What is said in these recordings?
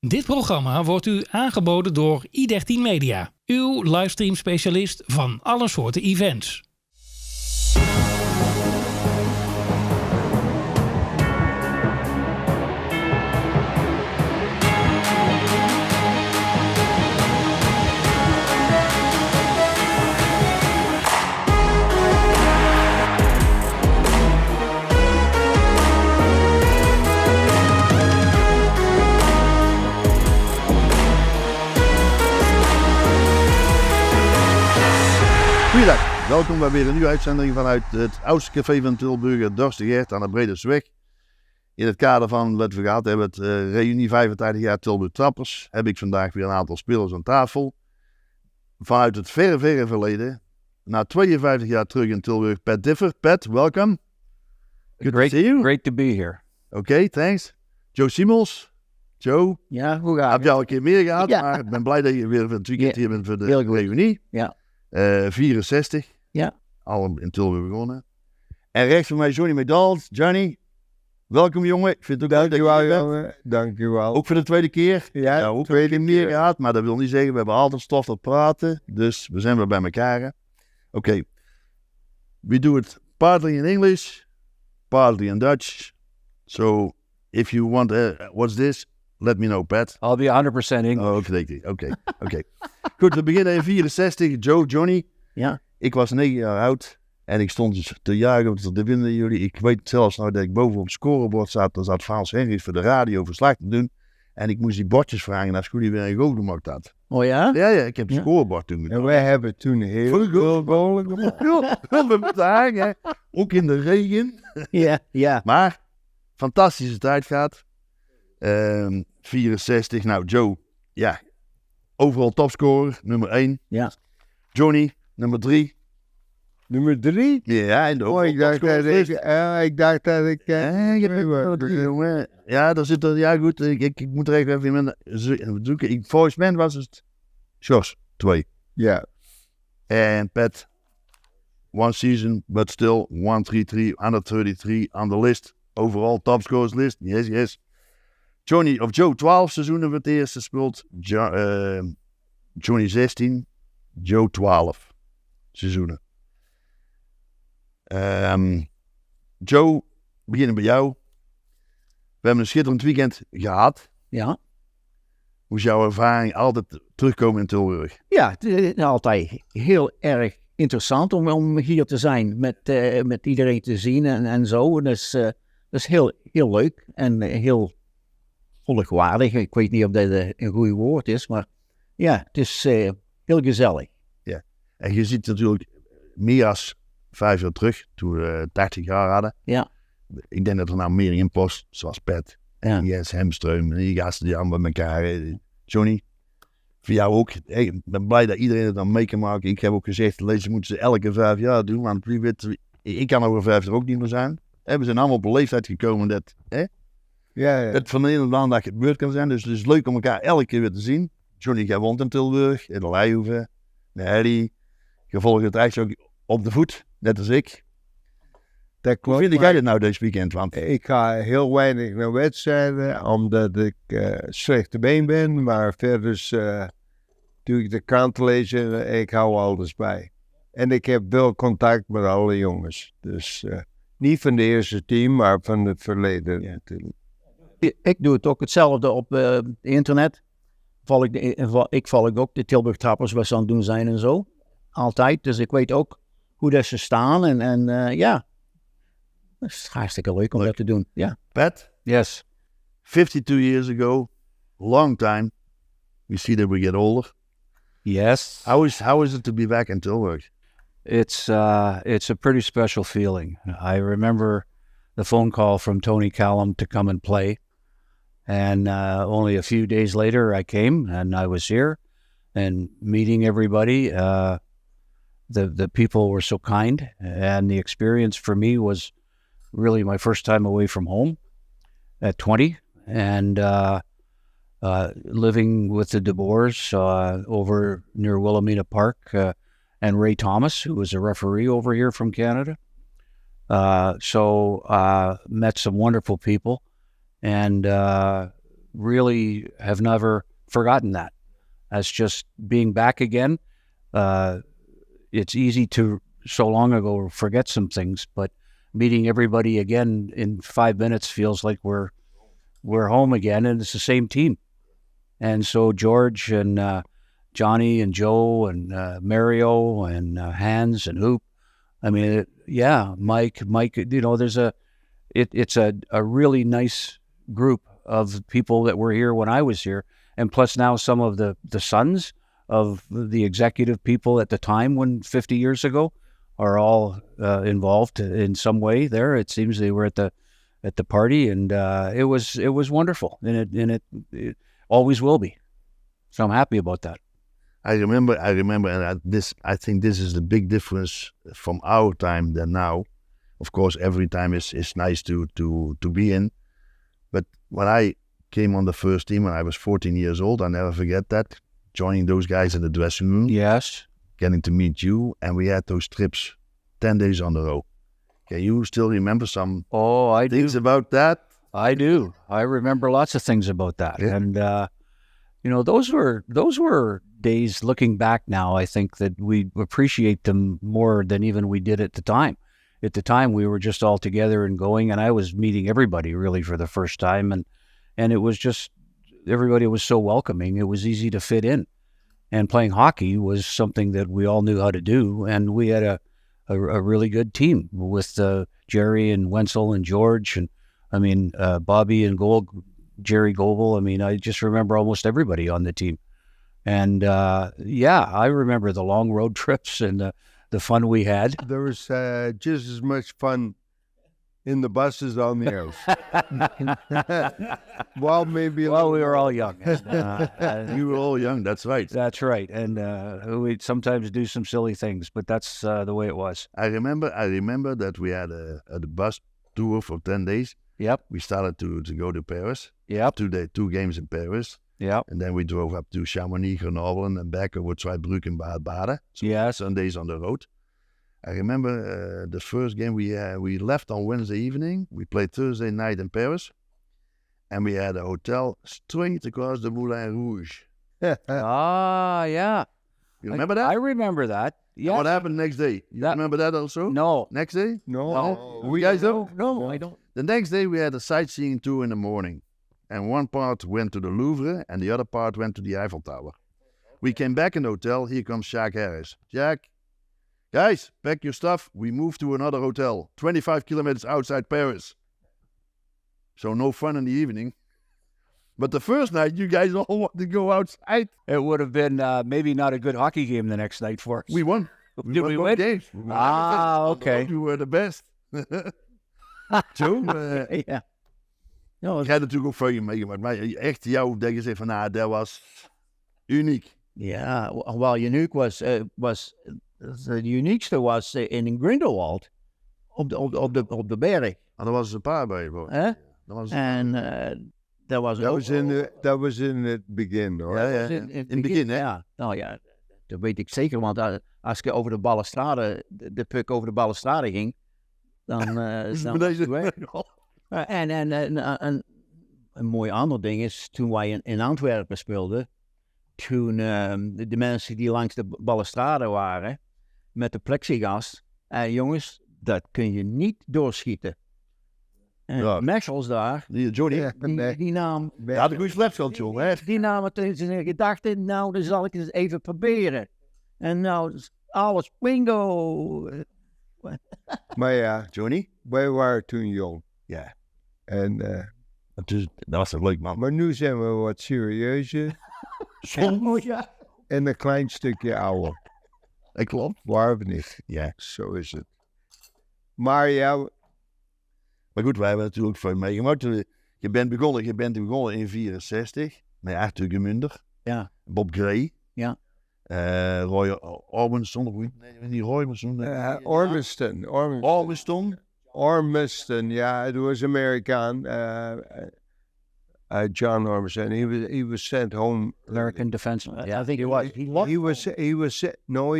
Dit programma wordt u aangeboden door i13 Media, uw livestream specialist van alle soorten events. Goeiedag, welkom bij weer een nieuwe uitzending vanuit het oudste café van Tilburg, het Dorste Gert aan de Bredesweg. In het kader van, wat we gehad hebben, het reunie 35 jaar Tilburgse Trappers, heb ik vandaag weer een aantal spelers aan tafel. Vanuit het verre verleden, na 52 jaar terug in Tilburg, Pat Differ. Pat, welkom. Good to see you. Great to be here. Oké, thanks. Joe Simons. Joe. Ja, hoe gaat het? Heb je al een keer meer gehad, Ja. maar ik ben blij dat je weer van het weekend hier bent voor de Heel goed. reunie. Ja. 64. Ja. Al in Tilburg begonnen. En rechts van mij Johnny McDonald. Johnny, welkom jongen. Ik vind het ook leuk dat je hier bent. Jongen. Dankjewel. Ook voor de tweede keer. Ja, Ook tweede een keer meer keer. gehad, maar dat wil niet zeggen, we hebben altijd stof tot praten. Dus we zijn weer bij elkaar. Hè. Oké. We do it partly in English, partly in Dutch. So, if you want, what's this? Let me know, Pat. I'll be 100% English. Oh, oké. Goed, we beginnen in 64. Johnny. Ja. Ik was 9 jaar oud en ik stond dus te juichen om te winnen jullie. Ik weet zelfs nog dat ik boven op het scorebord zat. Daar zat Frans Henries voor de radio verslag te doen. En ik moest die bordjes vragen als jullie weer een goal gemaakt had. Oh ja? Ja, ik heb het Ja. scorebord toen gedaan. En wij hebben toen heel veel golen gemaakt. Ja, we moeten hangen, hè. Ook in de regen. Ja. Maar, fantastische tijd gehad. 64, nou Joe, ja, overal topscorer, nummer 1. Ja. Johnny, nummer 3. Nummer 3? Ja, en de Oh, ik dacht dat ik... Ja, daar zit er, ja goed, ik moet er even in zoeken. Volgens mij was het Sjors, 2. Ja. En Pat, 1 season, but still 133, under 33 on the list. Overal topscorers list, yes. Joe 12 seizoenen voor het eerst gespeeld. Johnny 16, Joe 12 seizoenen. Joe, beginnen bij jou. We hebben een schitterend weekend gehad. Ja. Hoe is jouw ervaring altijd terugkomen in Tilburg? Ja, het is altijd heel erg interessant om hier te zijn met iedereen te zien en zo. Dus dat is heel leuk en heel volgwaardig. Ik weet niet of dat een goed woord is, maar ja, het is heel gezellig. Ja, en je ziet natuurlijk meer dan 5 jaar terug, toen we 30 jaar hadden. Ja. Ik denk dat er nou meer in post, zoals Pat, en Jens Hemstreum, en die gasten die allemaal met elkaar. Johnny, voor jou ook. Hey, ik ben blij dat iedereen het dan mee kan maken. Ik heb ook gezegd, deze moeten ze elke 5 jaar doen, want wie weet, ik kan over 5 jaar ook niet meer zijn. We zijn allemaal op een leeftijd gekomen dat het van de ene op de andere dag gebeurd kan zijn. Dus het is leuk om elkaar elke keer weer te zien. Johnny, jij woont in Tilburg, in de Leijhoeve, de Harry. Je volgt het eigenlijk ook op de voet, net als ik. Dat klopt. Hoe vind jij dit nou deze weekend? Want ik ga heel weinig naar wedstrijden, omdat ik slechte been ben. Maar verder doe ik de krant lezen en ik hou alles bij. En ik heb wel contact met alle jongens. Dus niet van de eerste team, maar van het verleden natuurlijk. Ik doe het ook hetzelfde op internet. Ik volg ook de Tilburgse Trappers, wat ze aan het doen zijn en zo. Altijd. Dus ik weet ook hoe dat ze staan. En ja, dat is hartstikke leuk om dat te doen. Ja. Pat, Yes. 52 years ago, long time. We see that we get older. Yes. How is it to be back in Tilburg? It's a pretty special feeling. I remember the phone call from Tony Callum to come and play. And only a few days later I came and I was here and meeting everybody. The people were so kind, and the experience for me was really my first time away from home at 20, and living with the De Boers over near Wilhelmina Park, and Ray Thomas, who was a referee over here from Canada. So met some wonderful people, and really have never forgotten that. As just being back again. It's easy to, so long ago, forget some things, but meeting everybody again in 5 minutes feels like we're home again, and it's the same team. And so George and Johnny and Joe and Mario and Hans and Hoop. I mean, Mike. You know, it's a really nice group of people that were here when I was here, and plus now some of the sons of the executive people at the time, when 50 years ago, are all involved in some way there. It seems they were at the party, and it was wonderful, and it always will be. So I'm happy about that. I remember, and I think this is the big difference from our time than now. Of course, every time is nice to be in, but when I came on the first team when I was 14 years old, I never forget that, joining those guys in the dressing room. Yes. Getting to meet you, and we had those trips 10 days on the road. Can you still remember some things about that? I do. I remember lots of things about that. Yeah. And, you know, those were days, looking back now, I think that we appreciate them more than even we did at the time. At the time, we were just all together and going, and I was meeting everybody really for the first time. And it was just, everybody was so welcoming. It was easy to fit in. And playing hockey was something that we all knew how to do. And we had a really good team with Jerry and Wenzel and George. And I mean, Bobby and Jerry Goebel. I mean, I just remember almost everybody on the team. And I remember the long road trips and the fun we had. There was just as much fun in the buses on the air. Well, maybe. Well, we were all young. You were all young, that's right. That's right. And we'd sometimes do some silly things, but that's the way it was. I remember that we had a bus tour for 10 days. Yep. We started to go to Paris. Yep. 2 games in Paris. Yep. And then we drove up to Chamonix, Grenoble, and back over Broek and Baden. So yes. Sundays on the road. I remember the first game we left on Wednesday evening. We played Thursday night in Paris. And we had a hotel straight across the Moulin Rouge. Yeah. You remember that? I remember that. Yeah. What happened next day? You remember that also? No. Next day? No. You guys don't? No, I don't. The next day we had a sightseeing tour in the morning. And one part went to the Louvre and the other part went to the Eiffel Tower. We came back in the hotel. Here comes Jacques Harris. Jack, guys, pack your stuff. We moved to another hotel, 25 kilometers outside Paris. So no fun in the evening. But the first night, you guys all wanted to go outside. It would have been maybe not a good hockey game the next night for us. We won. Did we win? Games. Okay. We were the best. Zo. Ja. No, Ik ga natuurlijk ook veel meegemaakt. Maar echt jouw denk je van, dat was uniek. Yeah, well, unique was the uniekste was in Grindelwald op de berg. Dat was een paar bij je. Hè? En dat was in het begin, hoor. Ja. in het begin, hè? Ja, nou ja, dat weet ik zeker, want als je over de balustrade, de puck over de balustrade ging, dan En een mooi ander ding is, toen wij in Antwerpen speelden, toen de mensen die langs de balustrade waren, met de plexiglas, jongens, dat kun je niet doorschieten. En Mechels daar, Johnny, die naam... Ja, de goede slapshot, jongen, hè? Die naam het in zijn gedachten, nou, dan zal ik het eens even proberen. En nou, alles bingo. Maar ja, Johnny? wij waren toen jong. Ja. En, dat was een leuk man. maar nu zijn we wat serieuzer. Ja. En een klein stukje ouder. Dat klopt. Waar we niet. Ja. Zo is het. Maar ja... Maar goed, wij hebben natuurlijk veel meegemaakt. Je bent begonnen in 64 met Arthur Gemunder. Ja. Bob Gray. Ja. Roy Orbison. Nee, niet Roy Orbison. Ormiston, yeah, it was American. John Ormiston. He was sent home. American defenseman. Yeah, I think he was. He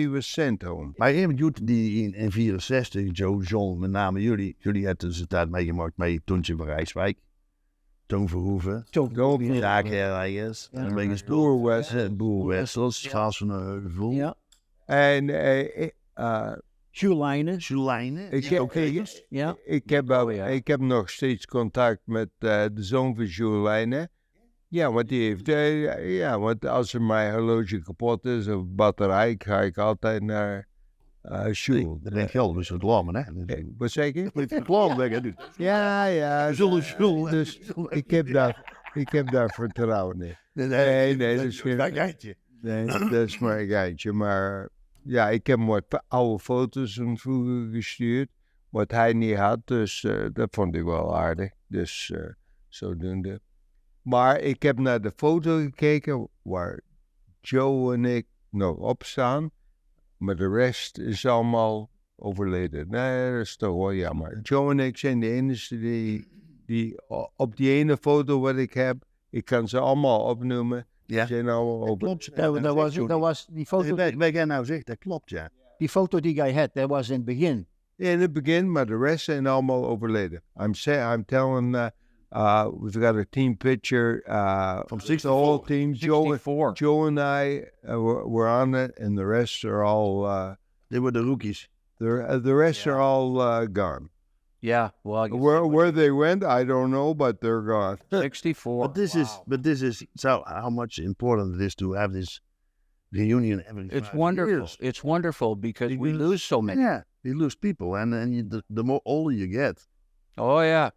was sent home. Maar even doet die in 64, John, met name jullie hadden dus de tijd meegemaakt met Tontje van Rijswijk. Toon Verhoeven. Toon. Zaakherrijers. Ja. Een beetje Boerwessels. Schaals van de Heuvel. Ja. En Julijnen. Julijnen. Ja. Ik heb nog steeds contact met de zoon van Julijnen. Ja, want die heeft... want als er mijn horloge kapot is of batterij, ga ik altijd naar Jules. Dat ben ik geld, dus reclame, hè? Wat zeg je? Met reclame weg, hè? Nu. Ja. Jules. Dus ik heb daar vertrouwen in. Nee, dat is geen geintje. Nee, dat is maar een geintje. Maar ja, ik heb hem wat oude foto's van vroeger gestuurd. Wat hij niet had, dus dat vond ik wel aardig. Dus zodoende. Maar ik heb naar de foto gekeken waar Joe en ik nog op staan. Maar de rest is allemaal overleden. Nee, dat is toch wel jammer. Joe en ik zijn de enige die op die ene foto wat ik heb, ik kan ze allemaal opnoemen. Ja. Zijn allemaal over. Klopt. Dat was die foto. Wat jij nou zegt, dat klopt, ja. Die foto die jij had, dat was in het begin. In het begin, maar de rest zijn allemaal overleden. I'm telling, we've got a team picture from the whole team. 64. Joe and I were on it, and the rest are all. Dit worden de rookies. The rest are all gone. Yeah, well, Where they went, I don't know, but they're gone. 64. But this is so how much important it is to have this reunion every 5 It's wonderful. years. It's wonderful because we lose so many. Yeah, you lose people, and the more older you get. Oh yeah,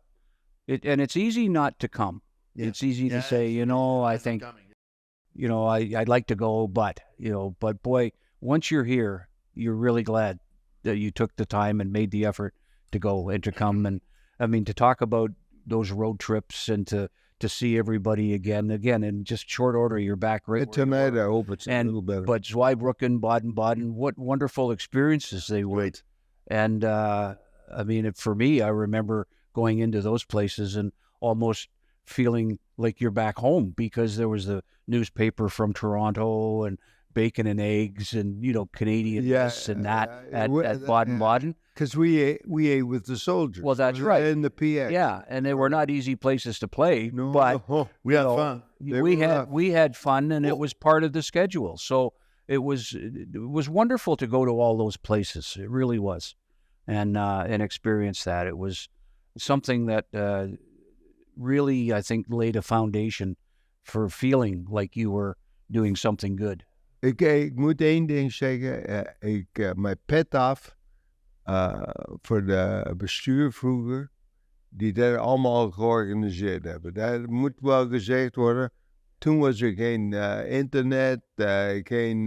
and it's easy not to come. Yeah. It's easy to say, I think, I'd like to go, but boy, once you're here, you're really glad that you took the time and made the effort to go and to come. And I mean, to talk about those road trips and to see everybody again, in just short order, you're back right. Tonight, I hope it's a little better. But Zweibrücken, Baden-Baden, what wonderful experiences they were. Great. And I mean, for me, I remember going into those places and almost feeling like you're back home because there was the newspaper from Toronto and bacon and eggs and, Canadian this and that at Baden-Baden. Because we ate with the soldiers. Well, that's right. In the PX. Yeah, and they were not easy places to play, No, but We had fun. we had fun, and it was part of the schedule. So it was wonderful to go to all those places. It really was, and experience that. It was something that really, I think, laid a foundation for feeling like you were doing something good. Ik moet één ding zeggen. Mijn pet af voor de bestuur vroeger, die dat allemaal georganiseerd hebben. Dat moet wel gezegd worden. Toen was er geen internet, geen,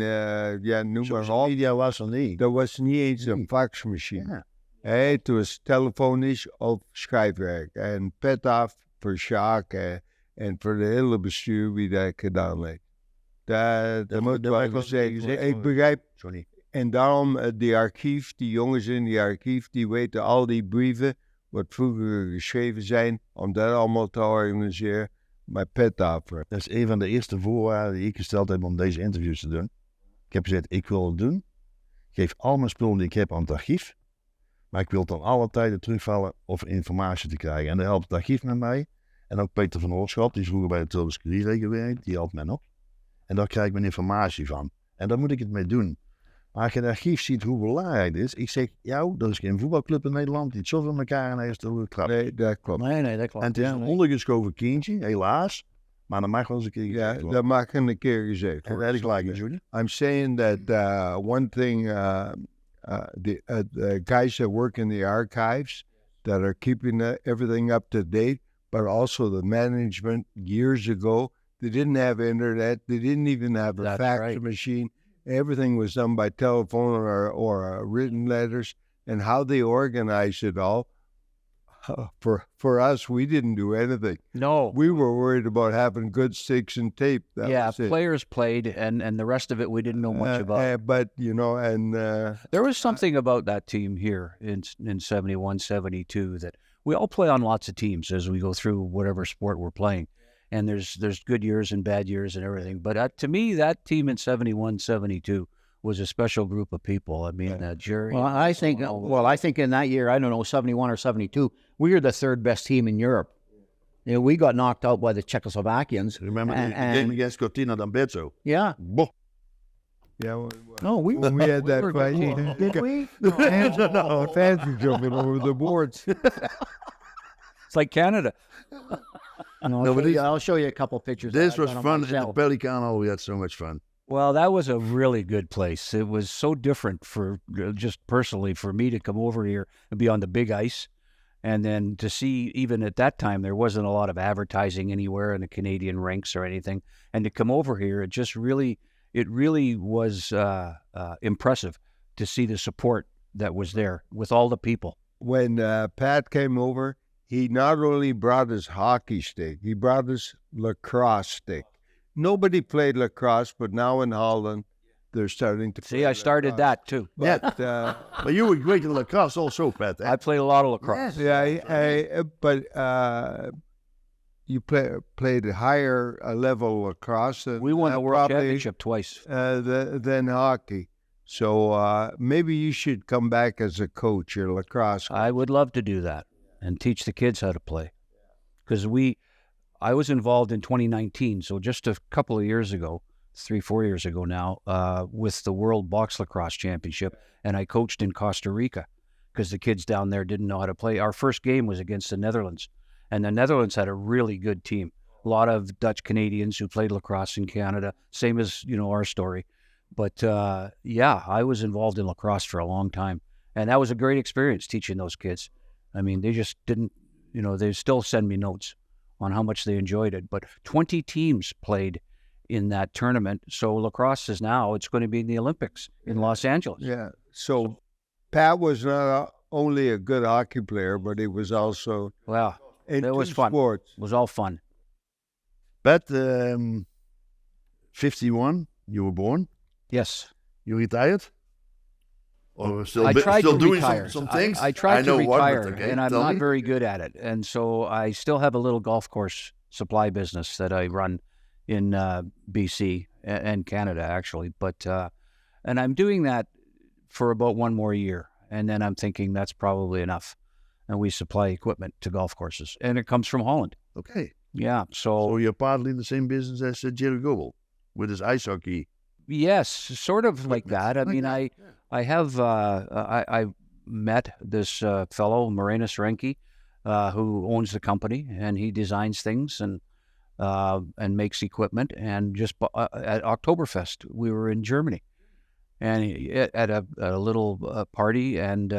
noem maar op. Media was er niet. Er was niet eens een faxmachine. Ja. Het was telefonisch of schrijfwerk. En pet af voor Sjaak en voor de hele bestuur wie dat gedaan heeft. Dat moet wel gezegd worden. Ik begrijp. Sorry. En daarom, die archief, die jongens in die archief, die weten al die brieven, wat vroeger geschreven zijn, om dat allemaal te organiseren. Mijn pet af. Dat is een van de eerste voorwaarden die ik gesteld heb om deze interviews te doen. Ik heb gezegd, ik wil het doen. Ik geef al mijn spullen die ik heb aan het archief. Maar ik wil dan alle tijden terugvallen of informatie te krijgen. En daar helpt het archief met mij. En ook Peter van Oorschot, die is vroeger bij de Tilburgse gewerkt, die helpt mij nog. En daar krijg ik mijn informatie van. En daar moet ik het mee doen. Maar als je het archief ziet hoe belangrijk het is. Ik zeg, er is geen voetbalclub in Nederland die het zo van elkaar en heeft hoe het trapt. Nee, dat klopt. Nee, dat klopt. En het is een ondergeschoven kindje, helaas. Maar dat mag wel eens een keer gezegd worden. Dat mag een keer gezegd En worden. dat is gelijk, Julie. I'm saying that one thing, the guys that work in the archives that are keeping everything up to date, but also the management years ago, they didn't have internet. They didn't even have a fax machine. Everything was done by telephone or written letters. And how they organized it all, for us, we didn't do anything. No. We were worried about having good sticks and tape. That was it. Players played, and the rest of it we didn't know much about. But, there was something about that team here in 71, 72 that we all play on lots of teams as we go through whatever sport we're playing. And there's good years and bad years and everything. But to me, that team in 71, 72 was a special group of people. I mean, Jerry. Well, I think in that year, I don't know, 71 or 72, we were the third best team in Europe. we got knocked out by the Czechoslovakians. Remember the game against Cortina d'Ampezzo? Yeah. Boh. Yeah, No, we had that were fight. good. Did we? fans were jumping over the boards. It's like Canada. I'll show you a couple pictures. This that I was got on fun my in the cell. Pelican Hall. We had so much fun. Well, that was a really good place. It was so different for just personally for me to come over here and be on the big ice. And then to see, even at that time, there wasn't a lot of advertising anywhere in the Canadian rinks or anything. And to come over here, it really was impressive to see the support that was there with all the people. When Pat came over, he not only brought his hockey stick, he brought his lacrosse stick. Nobody played lacrosse, but now in Holland, they're starting to play See, I started lacrosse. that too. But, But you were great in lacrosse also, Pat. Eh? I played a lot of lacrosse. but you played a higher level lacrosse. Than, We won the world probably, championship twice. than hockey. So maybe you should come back as a coach, your lacrosse coach. I would love to do that and teach the kids how to play. Because I was involved in 2019, so just a couple of years ago, 3-4 years ago now, with the World Box Lacrosse Championship, and I coached in Costa Rica because the kids down there didn't know how to play. Our first game was against the Netherlands, and the Netherlands had a really good team. A lot of Dutch Canadians who played lacrosse in Canada, same as, our story. But I was involved in lacrosse for a long time, and that was a great experience teaching those kids. I mean, they just didn't, they still send me notes on how much they enjoyed it. But 20 teams played in that tournament. So lacrosse is now, it's going to be in the Olympics in Los Angeles. Yeah. So Pat was not only a good hockey player, but he was also Wow. in That was two fun. sports. It was all fun. Pat, 51, you were born. Yes. You retired? Or still, I tried still to doing retire. some things? I tried to know what, but retire, okay, and I'm tell not me. very good at it. And so I still have a little golf course supply business that I run in BC and Canada, actually. But and I'm doing that for about one more year, and then I'm thinking that's probably enough. And we supply equipment to golf courses, and it comes from Holland. Okay. Yeah. So you're partly in the same business as Jerry Goebel with his ice hockey. Yes, sort of like that. I mean, that, I have I met this fellow, Marinus Renke, who owns the company, and he designs things and makes equipment. And just at Oktoberfest, we were in Germany, and at a little party. And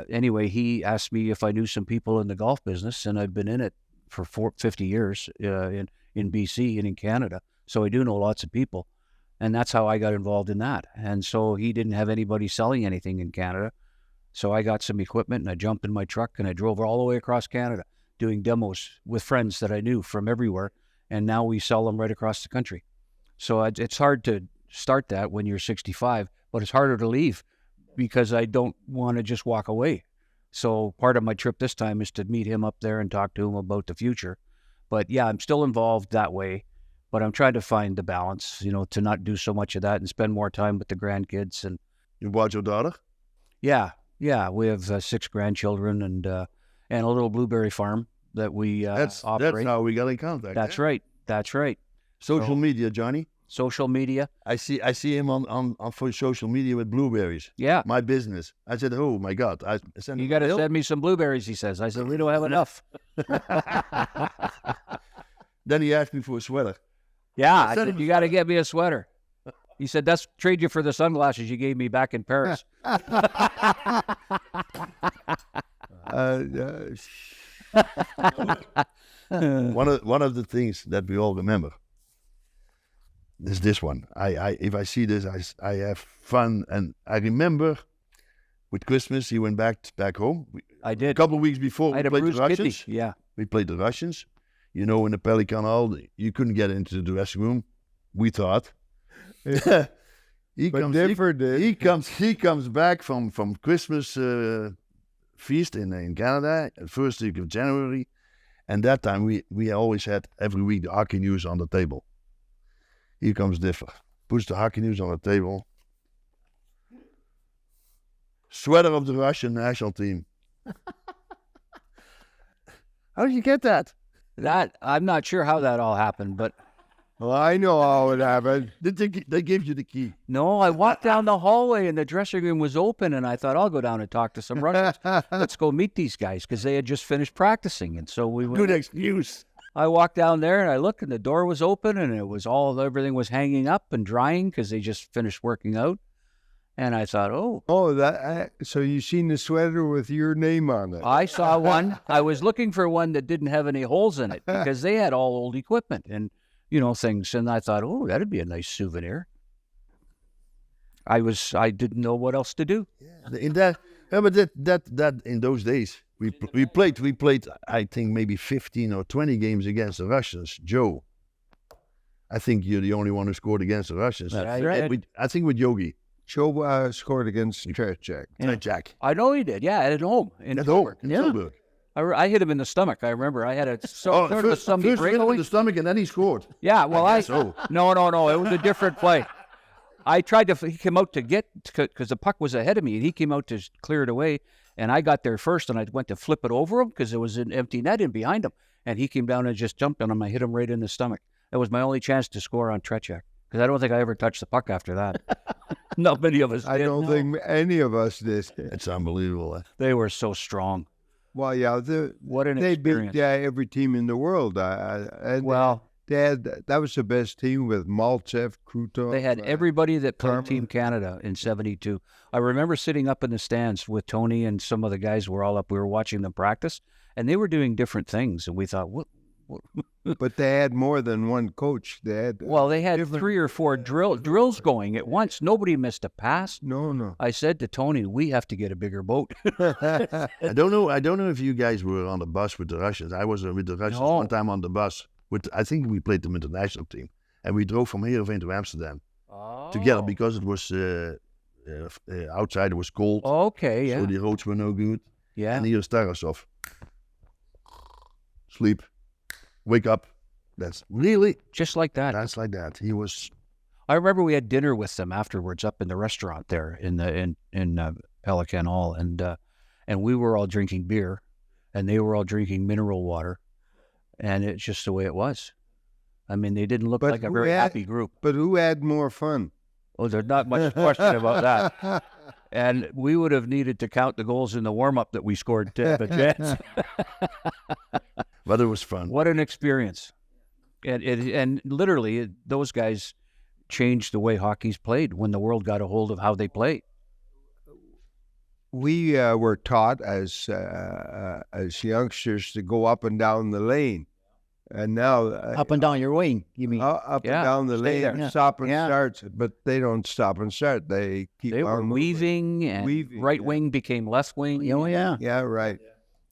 anyway, he asked me if I knew some people in the golf business, and I've been in it for 50 years in BC and in Canada, so I do know lots of people. And that's how I got involved in that. And so he didn't have anybody selling anything in Canada. So I got some equipment and I jumped in my truck and I drove all the way across Canada doing demos with friends that I knew from everywhere. And now we sell them right across the country. So it's hard to start that when you're 65, but it's harder to leave because I don't want to just walk away. So part of my trip this time is to meet him up there and talk to him about the future. But yeah, I'm still involved that way. But I'm trying to find the balance, to not do so much of that and spend more time with the grandkids. And You bought your daughter? yeah, we have 6 grandchildren and a little blueberry farm that we That's operate. how we got in contact. That's eh? right. That's right. Social So- media, Johnny. Social media. I see him on for social media with blueberries. Yeah. My business. I said, oh my God. I sent You him got to a bill. send me some blueberries, he says. I said, we don't have enough. Then he asked me for a sweater. Yeah, I Send said, him you got to get me a sweater. He said, that's trade you for the sunglasses you gave me back in Paris. One of the things that we all remember is this one. If I see this, I have fun, and I remember with Christmas he went back home. I A did. couple of weeks before I had we a played the bruised kidney. Russians. Yeah. We played the Russians. In the Pelican Hall, you couldn't get into the dressing room. We thought. He comes back from Christmas feast in Canada, first week of January, and that time we always had every week the hockey news on the table. Here comes Differ, puts the hockey news on the table. Sweater of the Russian national team. How did you get that? That I'm not sure how that all happened, but Well, I know how it happened. They gave you the key. no, I walked down the hallway and the dressing room was open, and I thought I'll go down and talk to some Russians. Let's go meet these guys because they had just finished practicing, and so we went. Good excuse. I walked down there and I looked, and the door was open, and everything was hanging up and drying because they just finished working out. And I thought, oh, Oh, so you seen the sweater with your name on it? I saw one. I was looking for one that didn't have any holes in it because they had all old equipment and, things. And I thought, oh, that'd be a nice souvenir. I didn't know what else to do. In that in those days we played I think maybe 15 or 20 games against the Russians. Joe, I think you're the only one who scored against the Russians. That's right. I think with Yogi. Joe scored against Tretjak. Tretjak. I know he did. Yeah, at home. In At home. Tilburg. In Yeah. Tilburg. I hit him in the stomach. I remember I had a sort of a First stomach hit him breakaway. in the stomach and then he scored. Yeah, well, I guess so. No. It was a different play. I tried to. He came out to get because the puck was ahead of me, and he came out to clear it away. And I got there first, and I went to flip it over him because there was an empty net in behind him. And he came down and just jumped on him. I hit him right in the stomach. That was my only chance to score on Tretjak because I don't think I ever touched the puck after that. Not many of us I did. don't think any of us did. It's unbelievable. They were so strong. Well, yeah, What an they beat experience. every team in the world. And Well, that was the best team with Maltsev, Krutov. they had everybody that played Carmen. Team Canada in '72. I remember sitting up in the stands with Tony and some of the guys were all up. We were watching them practice, and they were doing different things. And we thought, what? But they had more than one coach. They had Well, they had different- 3 or 4 drills going at once. Nobody missed a pass. No. I said to Tony, we have to get a bigger boat. I don't know if you guys were on the bus with the Russians. I was with the Russians No. one time on the bus. I think we played the international team. And we drove from Heerenveen to Amsterdam together because it was outside, it was cold. Okay, yeah. So the roads were no good. Yeah. And here's Tarasov. Sleep. Wake up. That's really, Just like that. that's like that. He was, I remember we had dinner with them afterwards up in the restaurant there in Pelican Hall, and we were all drinking beer, and they were all drinking mineral water, and it's just the way it was. I mean, they didn't look But like a who very had- happy group. But who had more fun? Oh, there's not much question about that. And we would have needed to count the goals in the warm-up that we scored to have a chance. but it was fun. What an experience. And literally, those guys changed the way hockey's played when the world got a hold of how they play. We were taught as youngsters to go up and down the lane, and now Up and down your wing, you mean? up Yeah, and down the stay lane, there. stop and Yeah. start. But they don't stop and start. They keep They were on moving. weaving, and Weaving, right yeah. wing became left wing. Oh, yeah. Yeah, right.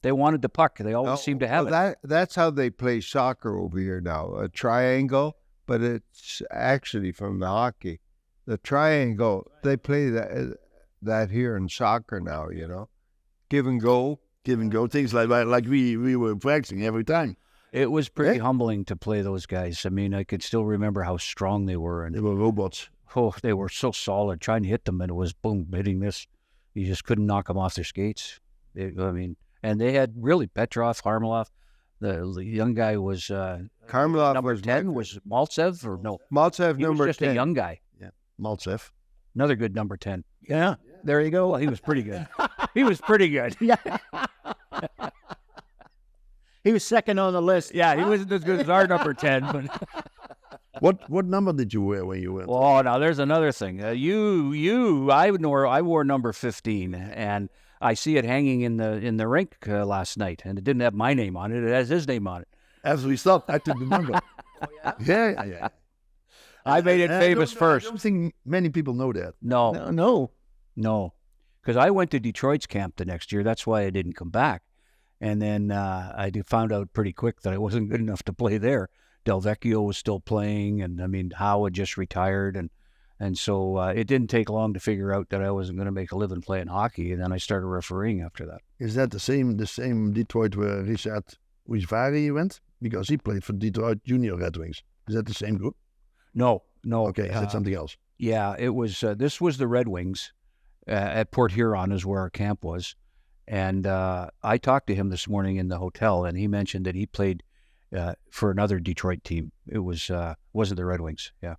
They wanted the puck. They always seemed to have it. That's how they play soccer over here now. A triangle, but it's actually from the hockey. The triangle, they play that here in soccer now, Give and go. Give and go. Things like we were practicing every time. It was pretty Yeah. humbling to play those guys. I mean, I could still remember how strong they were. They And were robots. they were so solid. Trying to hit them, and it was boom, hitting this. You just couldn't knock them off their skates. And they had really Petrov, Harmelov. The young guy was Karmelov number was 10 was Maltsev, or no? Maltsev He was number just 10. a young guy. Maltsev. Another good number 10. Yeah. There you go. Well, he was pretty good. He was pretty good. Yeah. He was second on the list. Yeah, he wasn't as good as our number 10. But What number did you wear when you went? oh, now there's another thing. I wore number 15, and I see it hanging in the rink last night, and it didn't have my name on it. It has his name on it. As we stopped, I took the number. Yeah. I made it famous I first. don't think many people know that. No, because I went to Detroit's camp the next year. That's why I didn't come back. And then I found out pretty quick that I wasn't good enough to play there. Del Vecchio was still playing, and I mean, Howe had just retired, and so it didn't take long to figure out that I wasn't going to make a living playing hockey. And then I started refereeing after that. Is that the same Detroit where Richard Wisvari went? Because he played for Detroit Junior Red Wings. Is that the same group? No. Okay, is that something else? Yeah, it was. This was the Red Wings at Port Huron, is where our camp was. And I talked to him this morning in the hotel, and he mentioned that he played for another Detroit team. It wasn't the Red Wings. Yeah,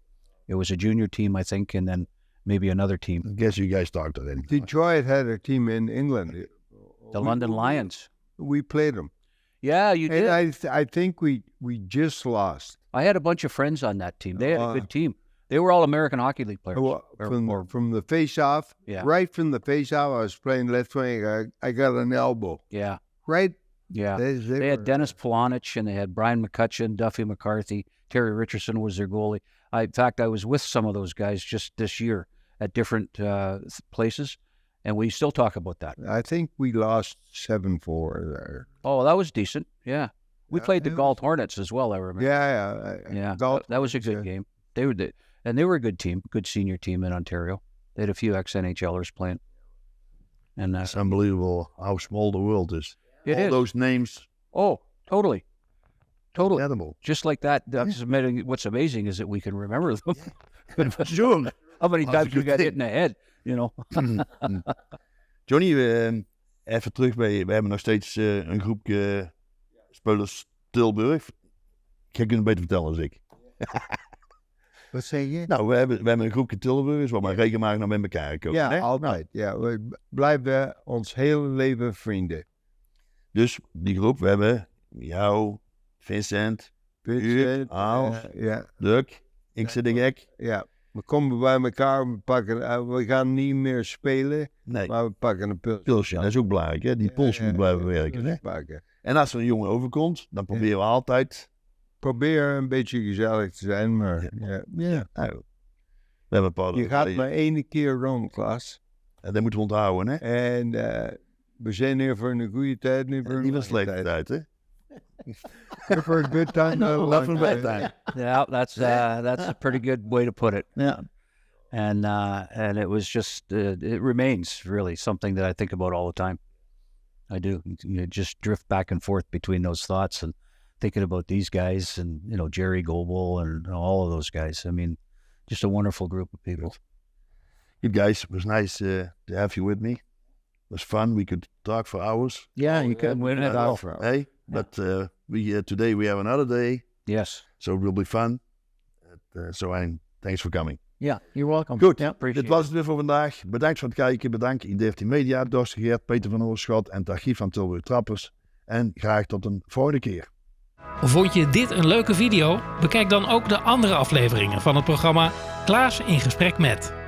it was a junior team, I think, and then maybe another team. I guess you guys talked already. Detroit had a team in England. The London Lions. We played them. Yeah, you did. And I think we just lost. I had a bunch of friends on that team. They had a good team. They were all American Hockey League players. From the face-off, Yeah. right from the face-off, I was playing left wing. I got an elbow. Yeah, Right? yeah. They They had were- Dennis Polonich, and they had Brian McCutcheon, Duffy McCarthy, Terry Richardson was their goalie. In fact, I was with some of those guys just this year at different places, and we still talk about that. I think we lost 7-4 there. Oh, that was decent. Yeah, we Yeah, played the it Galt Hornets as well. I remember. Yeah. Galt- that was a good game. They were a good team, good senior team in Ontario. They had a few ex-NHLers playing, and It's unbelievable how small the world is. it All is. those names, Oh, totally. incredible. Just like that. What's amazing is that we can remember them. Sure. How many That's a times we good got thing. hit in the head, you know? Johnny, even terug bij, we hebben nog steeds een groepje spelers Tilburg. Jij kunt het beter vertellen als ik. Wat zeg je? Nou, we hebben een groepje Tilburgers waar we regelmatig naar met elkaar komen. Ja, hè? altijd. Ja, we blijven ons hele leven vrienden. Dus die groep, we hebben jou, Vincent, Vincent, Aal, ja, Luc, ik zit de gek. ja. We komen bij elkaar, we gaan niet meer spelen, Nee, maar we pakken een pilsje. pilsje, dat is ook belangrijk, hè? Die pols moet blijven werken. Hè? Pakken. En als er een jongen overkomt, dan proberen we altijd. Probeer een beetje gezellig te zijn, maar ja. Nou, we hebben een paar. Je gaat maar 1 keer rond, Klaas. En dat moeten we onthouden, hè? En we zijn hier voor een goede tijd, niet voor een Niet van lange slechte tijd, hè? For a good time, not a Not long for time. bad time. Yeah, that's a pretty good way to put it. Ja. And it was just it remains really something that I think about all the time. I do. You just drift back and forth between those thoughts and thinking about these guys and Jerry Goebel and all of those guys. I mean, just a wonderful group of people. Good guys, it was nice to have you with me. It was fun. We could talk for hours. Yeah, you can win it off. Hey, but today we have another day, Yes. so it will be fun. Thanks for coming. Yeah, you're welcome. Goed, Yeah, appreciate dit was het weer voor vandaag. Bedankt voor het kijken. Bedankt nr.15 Media, Dorsten Geert, Peter van Oorschot en het archief van Tilburgse Trappers. En graag tot een volgende keer. Vond je dit een leuke video? Bekijk dan ook de andere afleveringen van het programma Klaas in gesprek met.